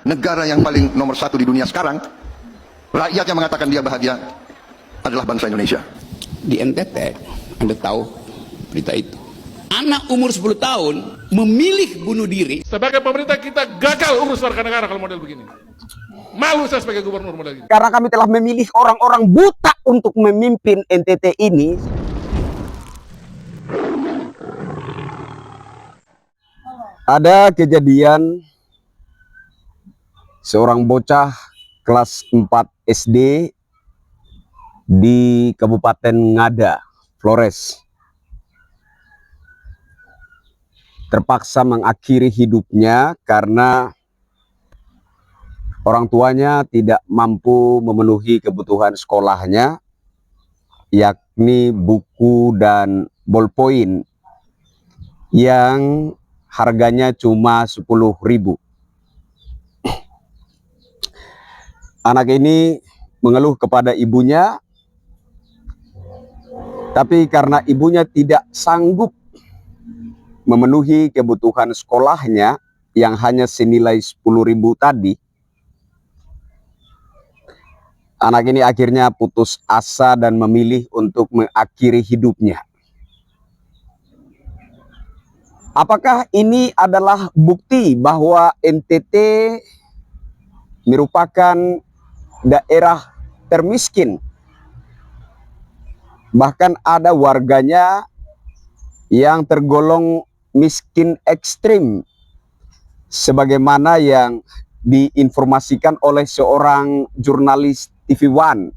negara yang paling nomor satu di dunia sekarang, rakyat yang mengatakan dia bahagia adalah bangsa Indonesia. Di NTT, Anda tahu berita itu. Anak umur 10 tahun memilih bunuh diri. Sebagai pemerintah kita gagal urus warga negara kalau model begini. Malu saya sebagai gubernur model ini. Karena kami telah memilih orang-orang buta untuk memimpin NTT ini. Ada kejadian seorang bocah kelas 4 SD di Kabupaten Ngada, Flores, terpaksa mengakhiri hidupnya karena orang tuanya tidak mampu memenuhi kebutuhan sekolahnya, yakni buku dan ballpoint yang harganya cuma 10.000. Anak ini mengeluh kepada ibunya, tapi karena ibunya tidak sanggup memenuhi kebutuhan sekolahnya yang hanya senilai 10.000 tadi, anak ini akhirnya putus asa dan memilih untuk mengakhiri hidupnya. Apakah ini adalah bukti bahwa NTT merupakan daerah termiskin? Bahkan ada warganya yang tergolong miskin ekstrim, sebagaimana yang diinformasikan oleh seorang jurnalis TV One.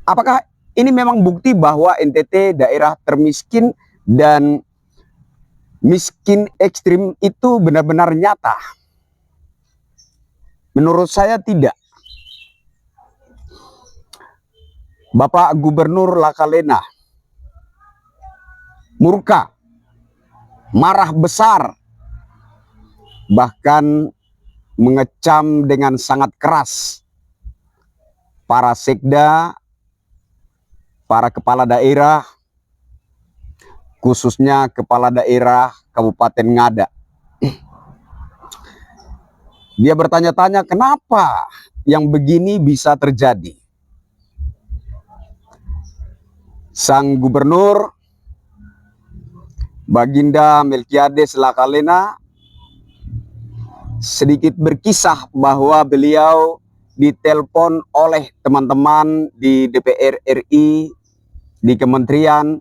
Apakah ini memang bukti bahwa NTT daerah termiskin dan miskin ekstrim itu benar-benar nyata? Menurut saya tidak. Bapak Gubernur Lakalena murka, marah besar, bahkan mengecam dengan sangat keras para sekda, para kepala daerah, khususnya kepala daerah Kabupaten Ngada. Dia bertanya-tanya kenapa yang begini bisa terjadi. Sang gubernur Baginda Melkiades Lakalena sedikit berkisah bahwa beliau ditelepon oleh teman-teman di DPR RI, di kementerian,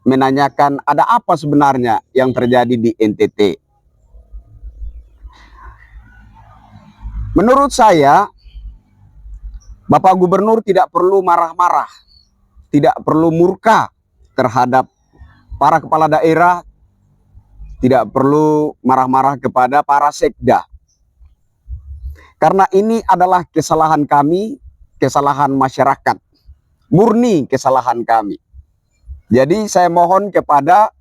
menanyakan ada apa sebenarnya yang terjadi di NTT. Menurut saya, Bapak Gubernur tidak perlu marah-marah, tidak perlu murka terhadap para kepala daerah, tidak perlu marah-marah kepada para sekda. Karena ini adalah kesalahan kami, kesalahan masyarakat, murni kesalahan kami. Jadi saya mohon kepada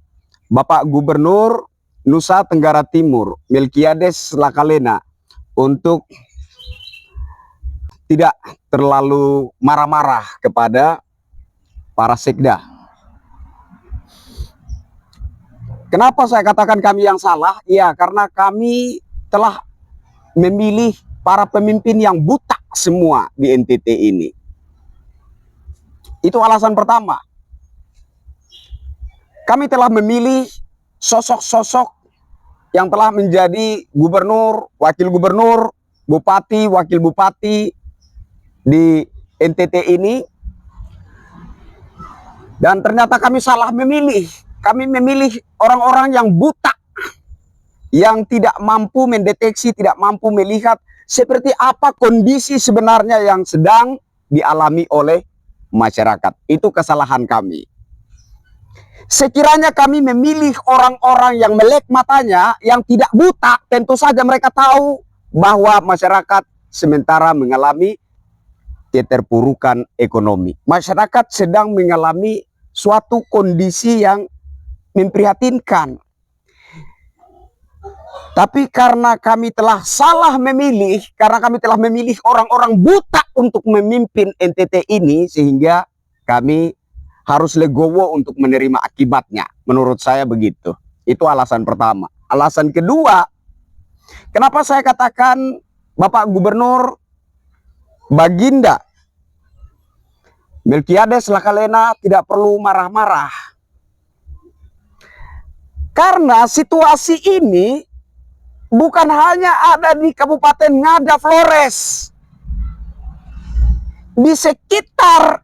Bapak Gubernur Nusa Tenggara Timur, Melkiades Lakalena, untuk tidak terlalu marah-marah kepada para sekda. Kenapa saya katakan kami yang salah? Ya, karena kami telah memilih para pemimpin yang buta semua di NTT ini. Itu alasan pertama. Kami telah memilih sosok-sosok yang telah menjadi gubernur, wakil gubernur, bupati, wakil bupati di NTT ini. Dan ternyata kami salah memilih. Kami memilih orang-orang yang buta, yang tidak mampu mendeteksi, tidak mampu melihat seperti apa kondisi sebenarnya yang sedang dialami oleh masyarakat. Itu kesalahan kami. Sekiranya kami memilih orang-orang yang melek matanya, yang tidak buta, tentu saja mereka tahu bahwa masyarakat sementara mengalami keterpurukan ekonomi. Masyarakat sedang mengalami suatu kondisi yang memprihatinkan. Tapi karena kami telah salah memilih, karena kami telah memilih orang-orang buta untuk memimpin NTT ini, sehingga kami harus legowo untuk menerima akibatnya. Menurut saya begitu. Itu alasan pertama. Alasan kedua, Kenapa saya katakan Bapak Gubernur Baginda Melkiades Lakalena tidak perlu marah-marah? Karena situasi ini bukan hanya ada di Kabupaten Ngada Flores. Di sekitar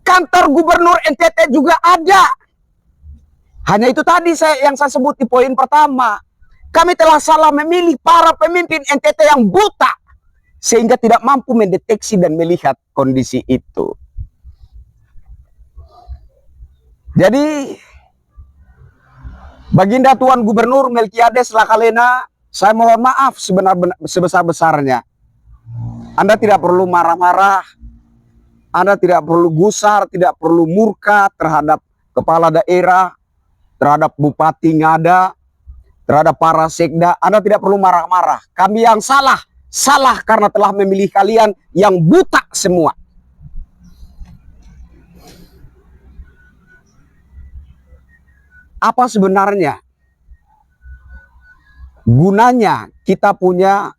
kantor Gubernur NTT juga ada. Hanya itu tadi yang saya sebut di poin pertama. Kami telah salah memilih para pemimpin NTT yang buta, sehingga tidak mampu mendeteksi dan melihat kondisi itu. Jadi, Baginda Tuan Gubernur Melkiades Lakalena, saya mohon maaf sebesar-besarnya. Anda tidak perlu marah-marah, Anda tidak perlu gusar, tidak perlu murka terhadap kepala daerah, terhadap Bupati Ngada, terhadap para sekda. Anda tidak perlu marah-marah. Kami yang salah karena telah memilih kalian yang buta semua. Apa sebenarnya gunanya kita punya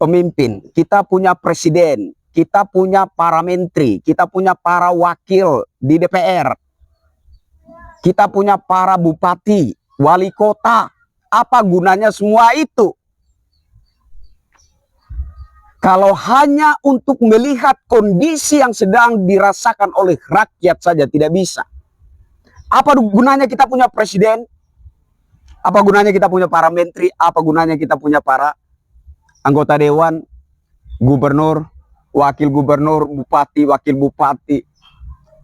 pemimpin, kita punya presiden, kita punya para menteri, kita punya para wakil di DPR, kita punya para bupati, wali kota? Apa gunanya semua itu? Kalau hanya untuk melihat kondisi yang sedang dirasakan oleh rakyat saja tidak bisa. Apa gunanya kita punya presiden? Apa gunanya kita punya para menteri? Apa gunanya kita punya para anggota dewan, gubernur, wakil gubernur, bupati, wakil bupati,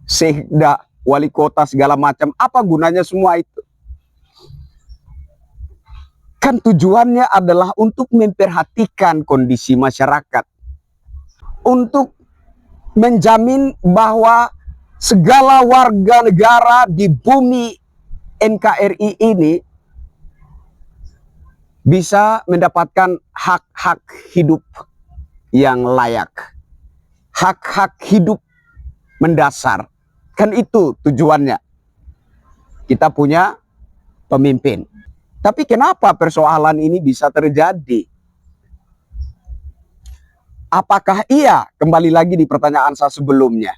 sekda, wali kota, segala macam? Apa gunanya semua itu? Kan tujuannya adalah untuk memperhatikan kondisi masyarakat, untuk menjamin bahwa segala warga negara di bumi NKRI ini bisa mendapatkan hak-hak hidup yang layak, hak-hak hidup mendasar. Kan itu tujuannya kita punya pemimpin. Tapi kenapa persoalan ini bisa terjadi? Apakah ia, kembali lagi di pertanyaan saya sebelumnya,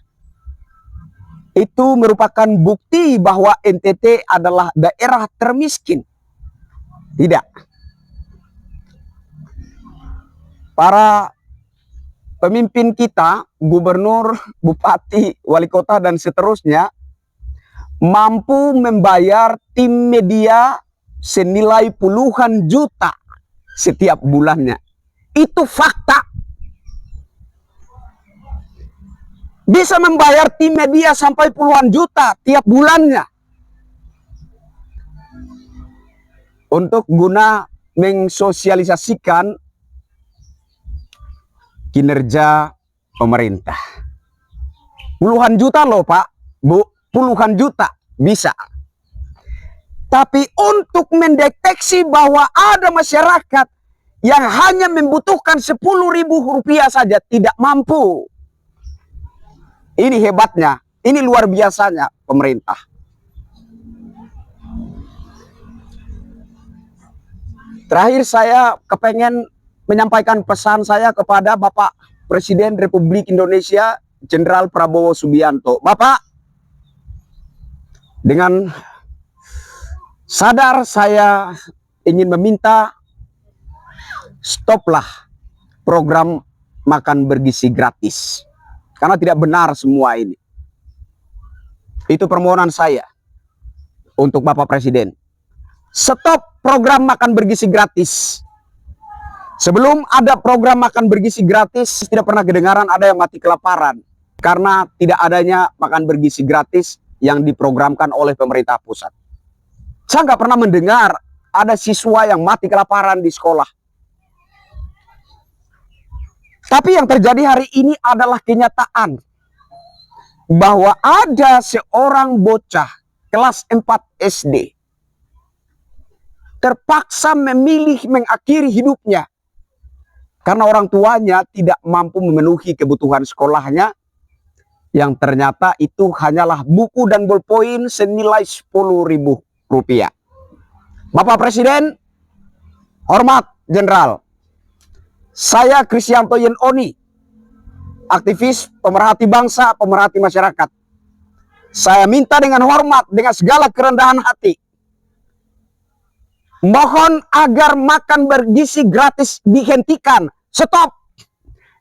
itu merupakan bukti bahwa NTT adalah daerah termiskin? Tidak. Para pemimpin kita, gubernur, bupati, wali kota, dan seterusnya, mampu membayar tim media senilai puluhan juta setiap bulannya. Itu fakta. Bisa membayar tim media sampai puluhan juta tiap bulannya untuk guna mensosialisasikan kinerja pemerintah. Puluhan juta loh Pak, Bu, puluhan juta bisa. Tapi untuk mendeteksi bahwa ada masyarakat yang hanya membutuhkan Rp10.000 saja tidak mampu. Ini hebatnya, ini luar biasanya pemerintah. Terakhir saya kepengen menyampaikan pesan saya kepada Bapak Presiden Republik Indonesia Jenderal Prabowo Subianto. Bapak, dengan sadar saya ingin meminta stoplah program makan bergizi gratis. Karena tidak benar semua ini. Itu permohonan saya untuk Bapak Presiden. Stop program makan bergizi gratis. Sebelum ada program makan bergizi gratis, tidak pernah kedengaran ada yang mati kelaparan. Karena tidak adanya makan bergizi gratis yang diprogramkan oleh pemerintah pusat. Saya nggak pernah mendengar ada siswa yang mati kelaparan di sekolah. Tapi yang terjadi hari ini adalah kenyataan bahwa ada seorang bocah kelas 4 SD terpaksa memilih mengakhiri hidupnya karena orang tuanya tidak mampu memenuhi kebutuhan sekolahnya, yang ternyata itu hanyalah buku dan bolpoin senilai Rp10.000. Bapak Presiden, hormat Jenderal, Saya Kristianto Yen Oni, aktivis, pemerhati bangsa, pemerhati masyarakat. Saya minta dengan hormat, dengan segala kerendahan hati, mohon agar makan bergizi gratis dihentikan, stop.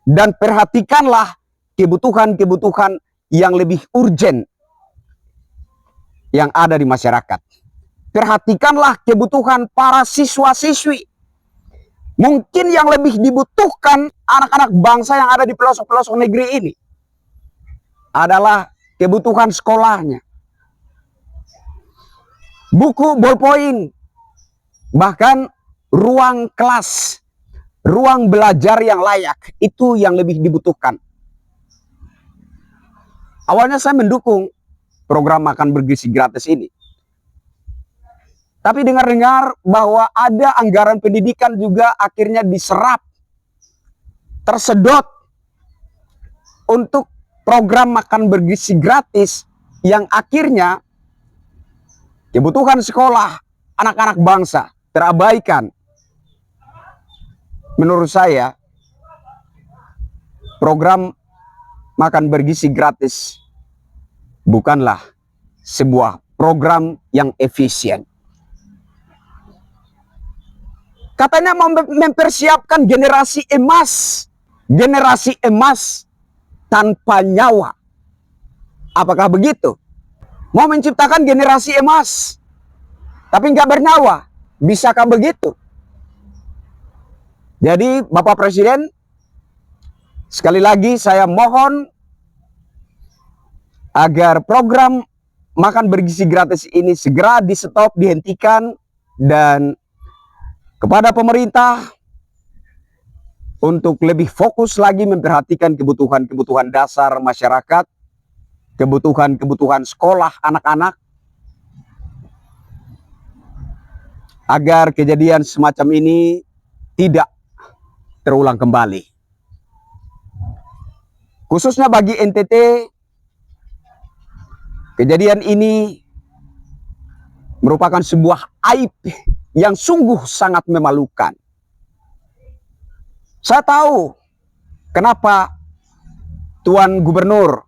Dan perhatikanlah kebutuhan-kebutuhan yang lebih urgen yang ada di masyarakat. Perhatikanlah kebutuhan para siswa-siswi. Mungkin yang lebih dibutuhkan anak-anak bangsa yang ada di pelosok-pelosok negeri ini adalah kebutuhan sekolahnya. Buku, ballpoint, bahkan ruang kelas, ruang belajar yang layak, itu yang lebih dibutuhkan. Awalnya saya mendukung program makan bergizi gratis ini. Tapi dengar-dengar bahwa ada anggaran pendidikan juga akhirnya diserap, tersedot untuk program makan bergizi gratis yang akhirnya kebutuhan sekolah anak-anak bangsa terabaikan. Menurut saya, program makan bergizi gratis bukanlah sebuah program yang efisien. Katanya mempersiapkan generasi emas tanpa nyawa. Apakah begitu? Mau menciptakan generasi emas, tapi nggak bernyawa. Bisakah begitu? Jadi Bapak Presiden, sekali lagi saya mohon agar program makan bergizi gratis ini segera di stop, dihentikan, dan kepada pemerintah untuk lebih fokus lagi memperhatikan kebutuhan-kebutuhan dasar masyarakat, kebutuhan-kebutuhan sekolah anak-anak, agar kejadian semacam ini tidak terulang kembali. Khususnya bagi NTT, kejadian ini merupakan sebuah aib yang sungguh sangat memalukan. Saya tahu kenapa Tuan Gubernur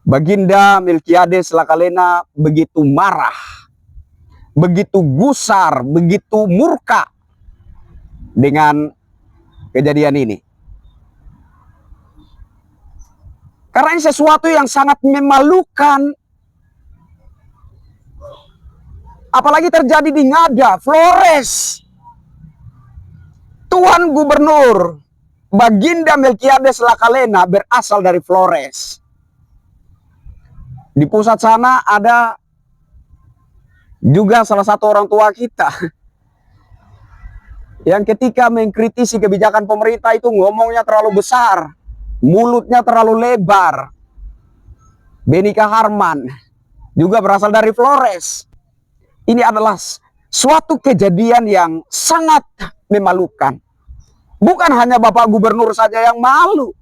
Baginda Melkiades Lakalena begitu marah, begitu gusar, begitu murka dengan kejadian ini. Karena ini sesuatu yang sangat memalukan. Apalagi terjadi di Ngada, Flores. Tuan Gubernur Baginda Melkiades Lakalena berasal dari Flores. Di pusat sana ada juga salah satu orang tua kita yang ketika mengkritisi kebijakan pemerintah itu ngomongnya terlalu besar, mulutnya terlalu lebar. Benika Harman juga berasal dari Flores. Ini adalah suatu kejadian yang sangat memalukan. Bukan hanya Bapak Gubernur saja yang malu.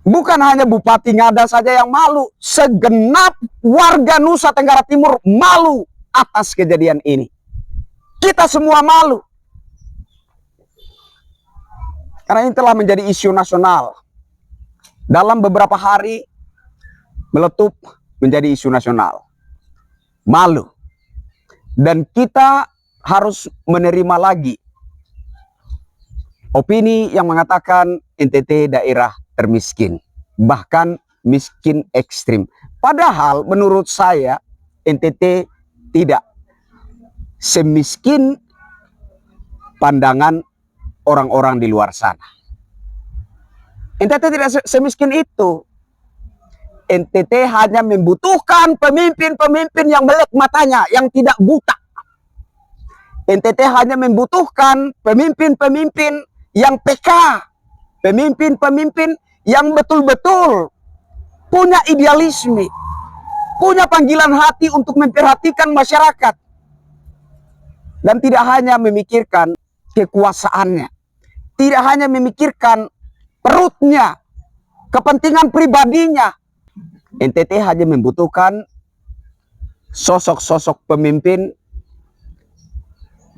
Bukan hanya Bupati Ngada saja yang malu. Segenap warga Nusa Tenggara Timur malu atas kejadian ini. Kita semua malu. Karena ini telah menjadi isu nasional. Dalam beberapa hari meletup menjadi isu nasional. Malu. Dan kita harus menerima lagi opini yang mengatakan NTT daerah termiskin, bahkan miskin ekstrim. Padahal menurut saya NTT tidak semiskin pandangan orang-orang di luar sana. NTT tidak semiskin itu. NTT hanya membutuhkan pemimpin-pemimpin yang melek matanya, yang tidak buta. NTT hanya membutuhkan pemimpin-pemimpin yang PK, pemimpin-pemimpin yang betul-betul punya idealisme, punya panggilan hati untuk memperhatikan masyarakat, dan tidak hanya memikirkan kekuasaannya, tidak hanya memikirkan perutnya, kepentingan pribadinya. NTT hanya membutuhkan sosok-sosok pemimpin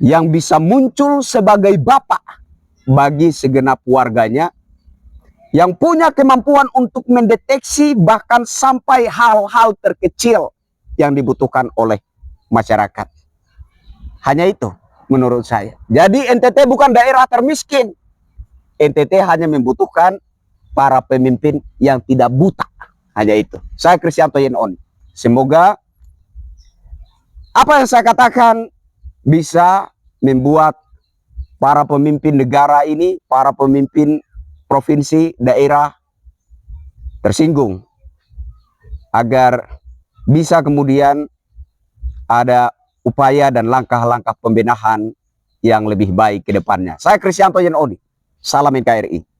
yang bisa muncul sebagai bapak bagi segenap warganya, yang punya kemampuan untuk mendeteksi bahkan sampai hal-hal terkecil yang dibutuhkan oleh masyarakat. Hanya itu menurut saya. Jadi NTT bukan daerah termiskin. NTT hanya membutuhkan para pemimpin yang tidak buta. Hanya itu. Saya Kristianto Yenoni. Semoga apa yang saya katakan bisa membuat para pemimpin negara ini, para pemimpin provinsi, daerah tersinggung, agar bisa kemudian ada upaya dan langkah-langkah pembenahan yang lebih baik ke depannya. Saya Kristianto Yenoni, salam NKRI.